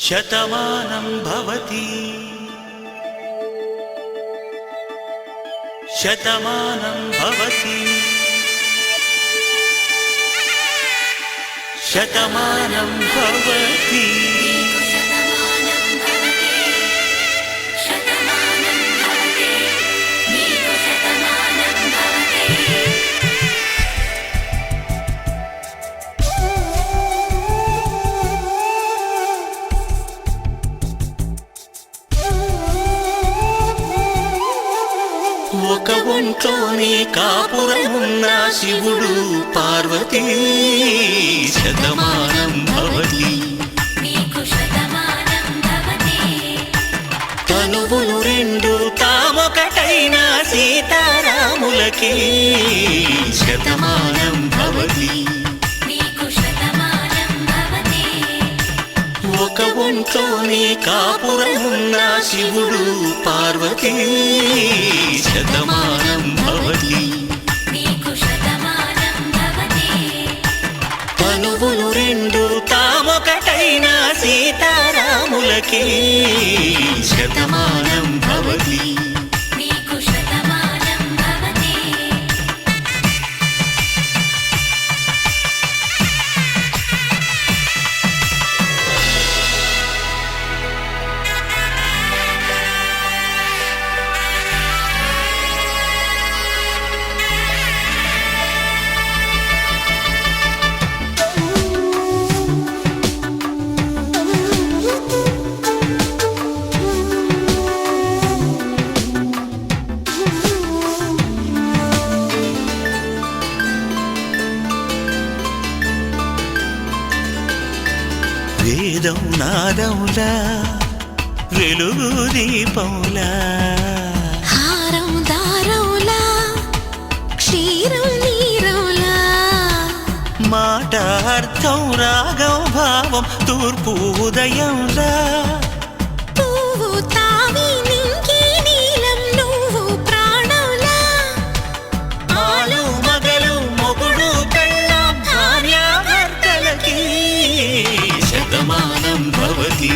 శతమానం భవతి శతమానం భవతి శతమానం భవతి ఒక ఒంట్లోనే కాపురమున్న శివుడు పార్వతీ శతమానం భవతి తనువులు రెండు తామొకటైన సీతారాములకి శతమానం భవతి ఒక ఒంట్లోనే కాపురమున్న శివుడు పార్వతీ శతమానం భవతి తనువులు రెండు తామొకటైన సీతారాములకి శతమానం భవతి వేదం నాదములా వెలుగు దీపములా హారం దారములా క్షీరం నీరములా మాట అర్థం రాగం భావం తూర్పు ఉదయంలా పువ్వు తావి నింగి నీలం నువ్వు ప్రాణంలా ఆలు మగలు మొగుడు పెళ్ళాం భార్యాభర్తలకి శతమానం భవతి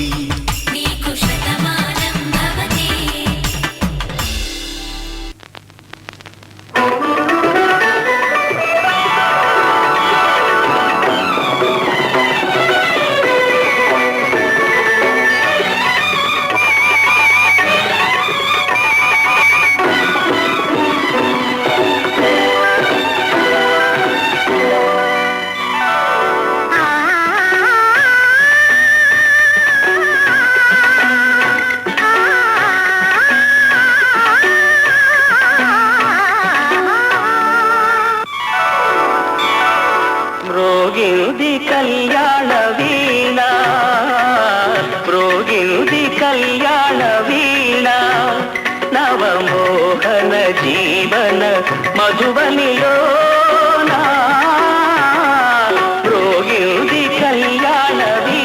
మ్రోగింది కళ్యాణ వీణ మ్రోగింది కళ్యాణ వీణ నవమోహన జీవన మధుబనిలో మ్రోగింది కళ్యాణ వీణ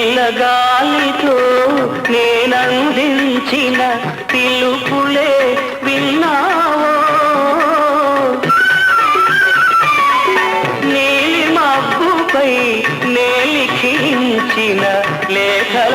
పిల్లగాలితో నేనందించిన పిలుపులే విన్నావో నీలి మబ్బుపై నేలిఖించిన లేఖలందుకున్నావో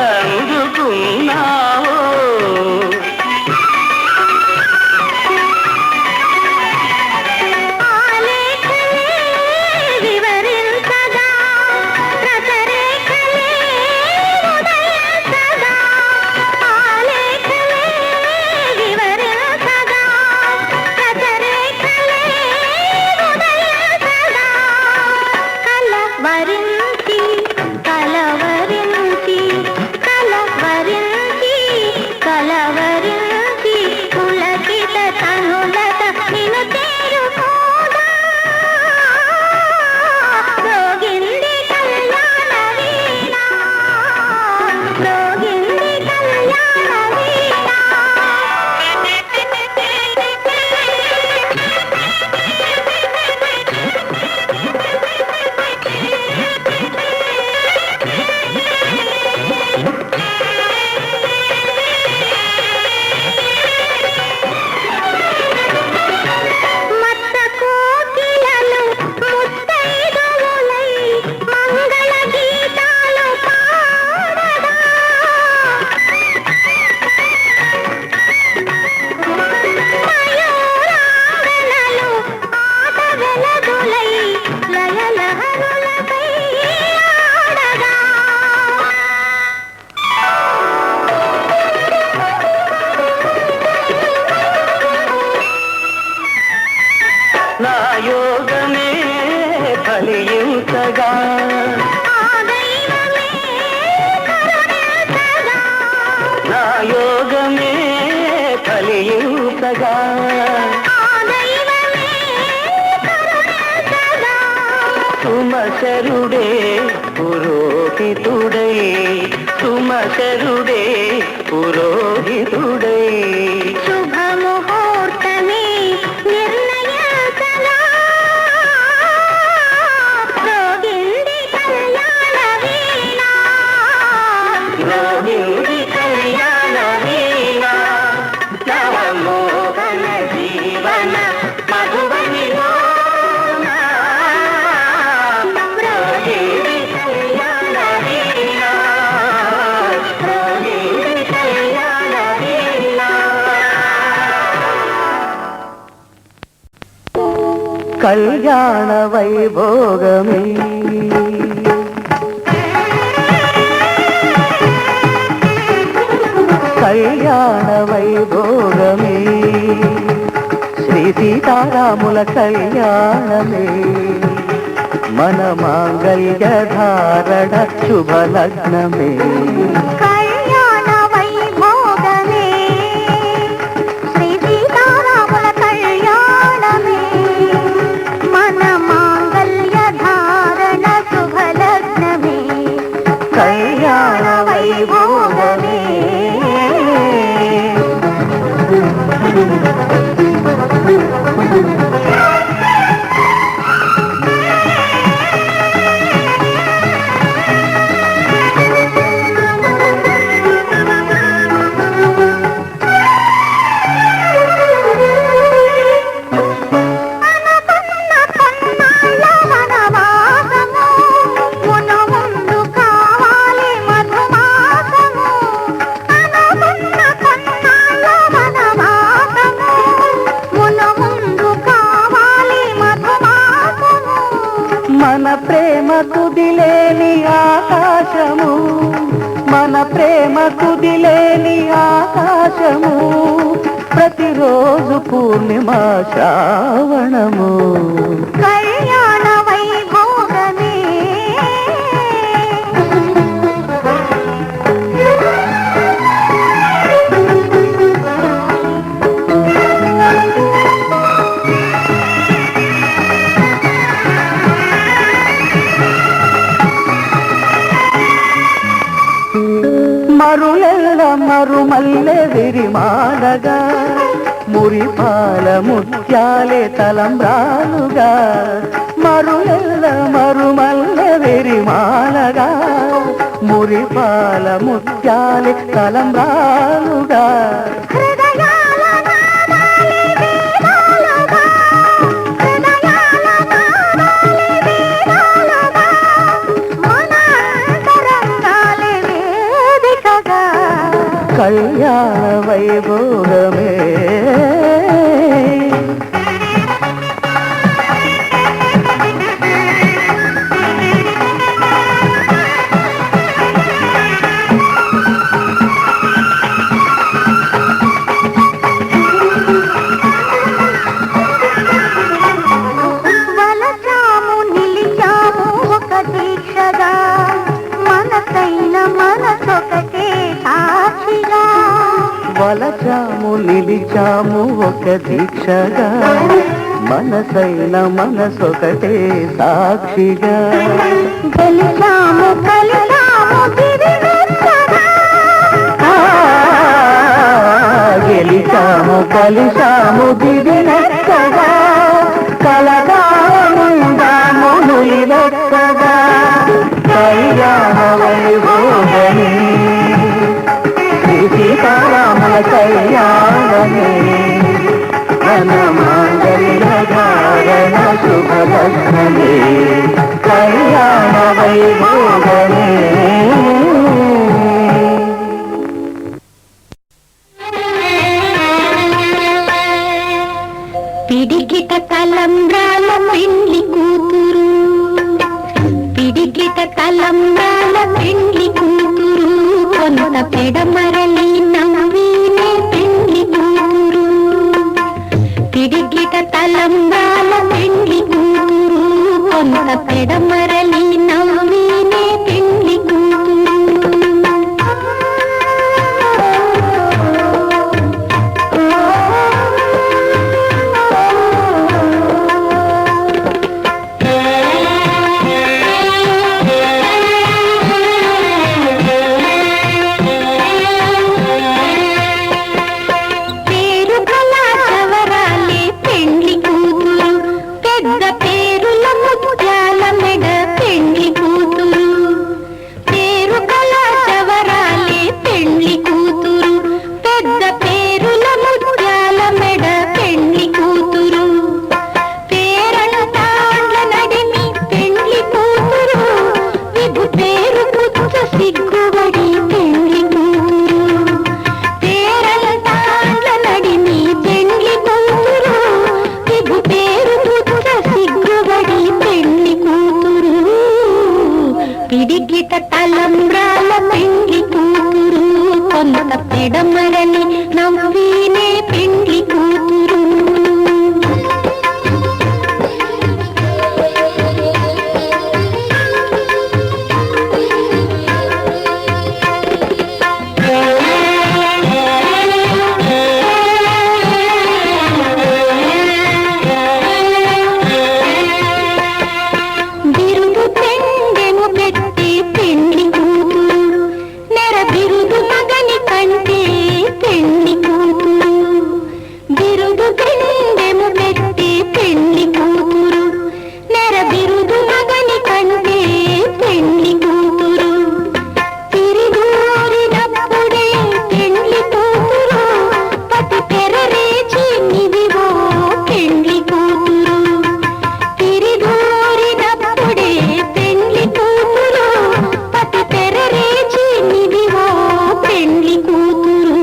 సుమకరుడే పురోహితుడై సుమకరుడే పురోహితుడై శుభముహూర్తమే నిర్ణయించగా రోగింది కళ్యాణ వీణ రోహిణి కళ్యాణ వీణ నవమోహన జీవన మధువని రోహిణి కళ్యాణ వీణ రోహిణి కళ్యాణ వీణ కళ్యాణ వైభోగమే కళ్యాణ వైభోగమే శ్రీ సీతారాముల కళ్యాణమే మన మాంగళ్య ధారణ శుభలగ్నమే కళ్యాణ వైభోగమే శ్రీ సీతారాముల కళ్యాణమే మన మాంగళ్య ధారణ శుభలగ్నమే కళ్యాణ వైభోగమే అనుకున్న కొన్నాళ్ళ వనవాసము మును ముందు కావాలి మధుమాసము అనుకున్న కొన్నాళ్ళ వనవాసము మును ముందు కావాలి మధుమాసము మన ప్రేమ కుదిలేని ఆకాశము మన ప్రేమ కుదిలేని ఆకాశము ప్రతిరోజు పూర్ణిమ శ్రావణము కళ్యాణ వైభోగమే మరులెల్ల మరుమల్లె విరిమాలగా మురిపాల ముత్యాలే తలంబ్రాలుగా మరులెల్ల మరుమల్లె విరిమాలగా మురిపాల ముత్యాలే తలంబ్రాలుగా హృదయాల నాదాలి వేదాలుగా హృదయాల నాదాలి వేదాలుగా మన అంతరంగాలే వేదికగా కళ్యాణ వైభోగమే వలచాము నిలిచాము ఒక దీక్షగా మనసైన మనసొకటే సాక్షిగా వలచాము నిలిచాము ఒక దీక్షగా మనసైన మనసొకటే సాక్షిగా గెలిచాము కలిసాము దివివెచ్చగా ఆ, గెలిచాము కలిసాము దివినెక్కగా కలగాముందాము నులివెక్కగా కళ్యాణ వైభోగమే శ్రీ సీతారాముల కళ్యాణమే మన మాంగళ్య ధారణ శుభలగ్నమే కళ్యాణ వైభోగమే పిడికిట తలంబ్రాల పెండ్లి కూతురు పిడికిట తలంబ్రాల పెండ్లి కూతురు కొంత పెడమరలి నవ్వినే పెండ్లి కూతురు పిడికిట తలంబ్రాల పెండ్లి కూతురు కొంత పెడమరలి నవ్వినే పెండ్లి కూతురు పెడమరలి నవ్వినే పెండ్లి కూతురు. బిరుదు పెండెము పెట్టి పెండ్లి కూతురు, నెర బిరుదు మగని కంటే పెండ్లి కూతురు. బిరుదు పెండెము పెట్టి పెండ్లి కూతురు, నెర బిరుదు మగని కంటే పెండ్లి కూతురు. తిరిగూరినప్పుడే పెండ్లి కూతురు, పతి పెరరేచి నిదివో పెండ్లి కూతురు. తిరిగూరినప్పుడే పెండ్లి కూతురు, పతి పెరరేచి నిదివో పెండ్లి కూతురు.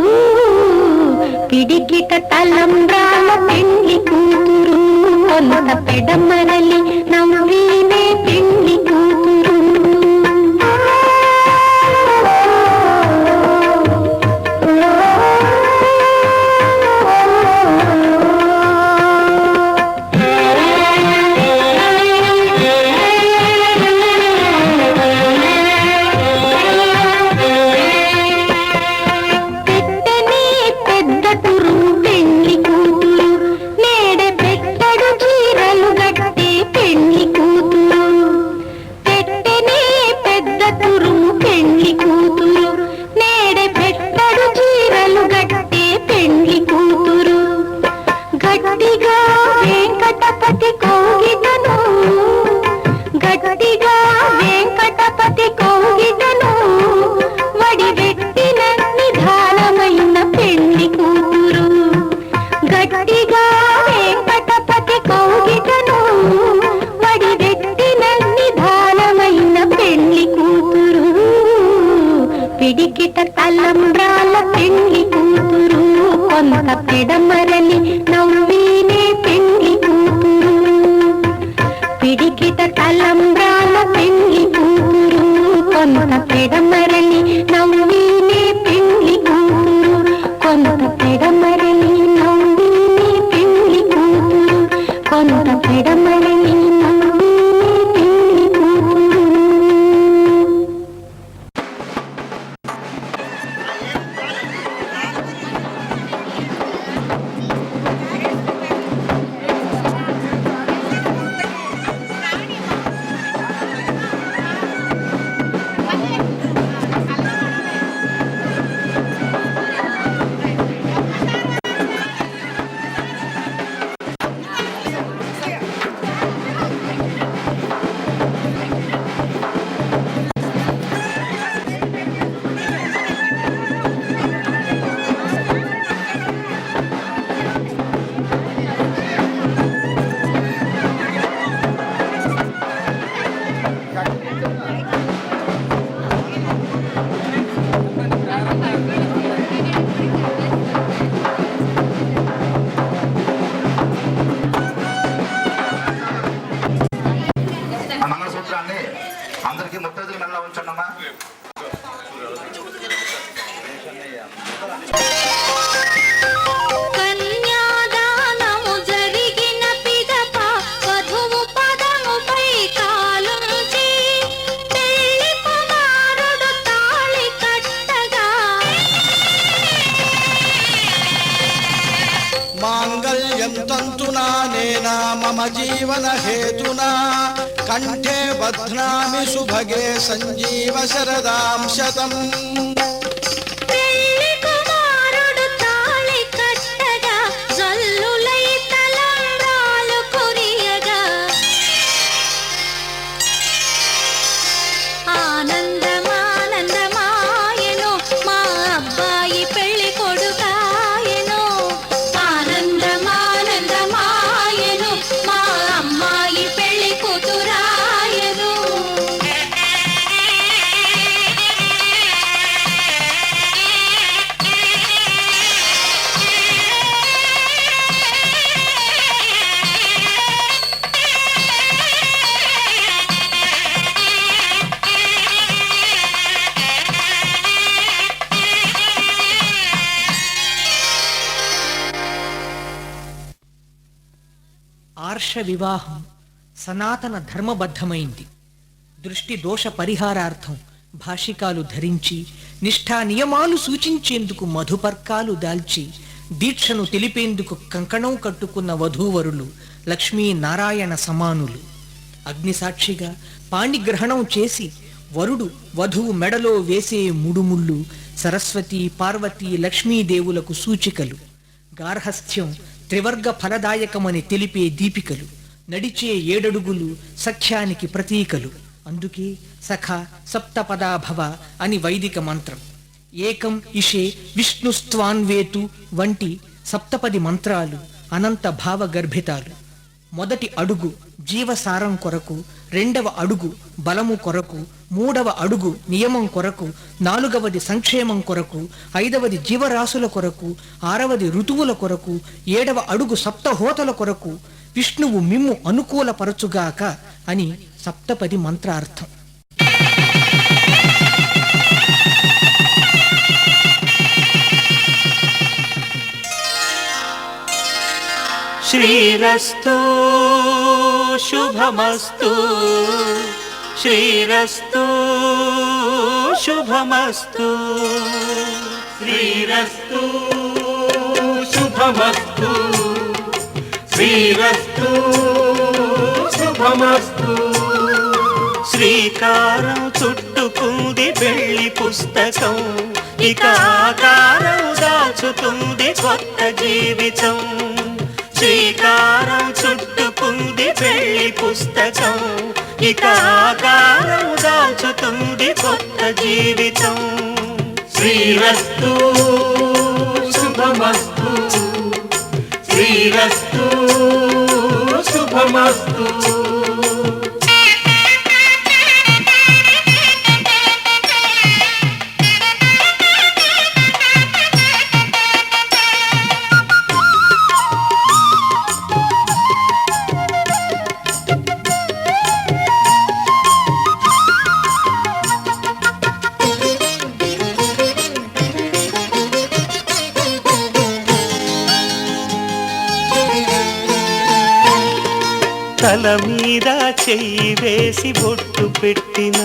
పిడికిట తలంబ్రాల పెండ్లి కూతురు, కొంత పెడమరలి నవ్వినే పెండ్లి కూతురు. పెట్టని పెద్ద తురుము పెండ్లి కూతురు, నేడే పెట్టడు చీరలు గట్టి పెండ్లి కూతురు. పెట్టని పెద్ద తురుము పెండ్లి కూతురు, నేడే పెట్టడు చీరలు గట్టి పెండ్లి కూతురు. గట్టిగా వెంకటపతి కౌగిటను, గట్టిగా వెంకటపతి కౌగిటను, వడివెట్టిన నిధానమైన పెండ్లి కూతురు. గట్టిగా వెంకటపతి కౌగిటను, వడివెట్టిన నిధానమైన పెండ్లి కూతురు. పిడికిట తలంబ్రాల పెండ్లి కూతురు, కొంత పెడమరలి నవ్వినే పెండ్లి కూతురు. పిడికిట తలంబ్రాల పెండ్లి కూతురు, కొంత పెడమరలి నవ్వినే పెండ్లి కూతురు. కొంత పెడమరలి నవ్వినే పెండ్లి కూతురు, కొంత పెడమరలి నవ్వినే పెండ్లి కూతురు. మంగళసూత్రాన్ని అందరికీ ముత్తైదుల మెడలో ఉంచండమ్మా. కన్యాదానము జరిగిన పిదప వధువు పదముపై కాలుంచి పెళ్లి కుమారుడు తాళి కట్టగా మాంగళ్యం తంతునా నేనా మమ జీవన హేతునా కంఠే బధ్నామి సుభగే సంజీవ శరదాం శతం. పెళ్లి కుమారుడు తాళి కట్టగా జల్లులై తలంబ్రాలు కురియగా ఆనందమానందమాయను మా అబ్బాయి పెళ్లి కొడుకాయను. ఆనందమానందమాయను మా అమ్మాయి పెళ్లి కూతురాయను. హర్ష వివాహం సనాతన ధర్మబద్ధమైంది. దృష్టి దోష పరిహారార్థం భాషికాలు ధరించి నిష్ఠా నియమాలు సూచించేందుకు మధుపర్కాలు దాల్చి దీక్షను తెలిపేందుకు కంకణం కట్టుకున్న వధూవరులు లక్ష్మీనారాయణ సమానులు. అగ్నిసాక్షిగా పాణిగ్రహణం చేసి వరుడు వధువు మెడలో వేసే ముడుముళ్ళు సరస్వతి పార్వతీ లక్ష్మీదేవులకు సూచికలు. గార్హస్థ్యం త్రివర్గ ఫలదాయకమని తెలిపే దీపికలు. నడిచే 7 అడుగులు సఖ్యానికి ప్రతీకలు. అందుకే సఖ సప్తపదాభవ అని వైదిక మంత్రం. ఏకం ఇషే విష్ణుస్త్వాన్వేతు వంటి సప్తపది మంత్రాలు అనంత భావ గర్భితాలు. మొదటి అడుగు జీవసారం కొరకు, 2వ అడుగు బలము కొరకు, 3వ అడుగు నియమం కొరకు, 4వది సంక్షేమం కొరకు, 5వది జీవరాశుల కొరకు, 6వది ఋతువుల కొరకు, 7వ అడుగు సప్తహోతల కొరకు. విష్ణువు మిమ్ము అనుకూలపరచుగాక అని సప్తపది మంత్రార్థం. శ్రీరస్తు శుభమస్తు, శ్రీరస్తు శుభమస్తు, శ్రీరస్తు శుభమస్తు, శ్రీరస్తు శుభమస్తు. శ్రీకారం చుట్టుకుంది వెళ్లి పుస్తకం, ఇక ఆకారం దాచుతుంది కొత్త జీవితం. శ్రీకారం చుట్టుకుంది వెళ్లి పుస్తకం, ఇక ఆకారం దాచుతుంది కొత్త జీవితం. శ్రీరస్తు శుభమస్తు, శ్రీరస్తు శుభమస్తు. తల మీద చెయ్యి వేసి బొట్టు పెట్టిన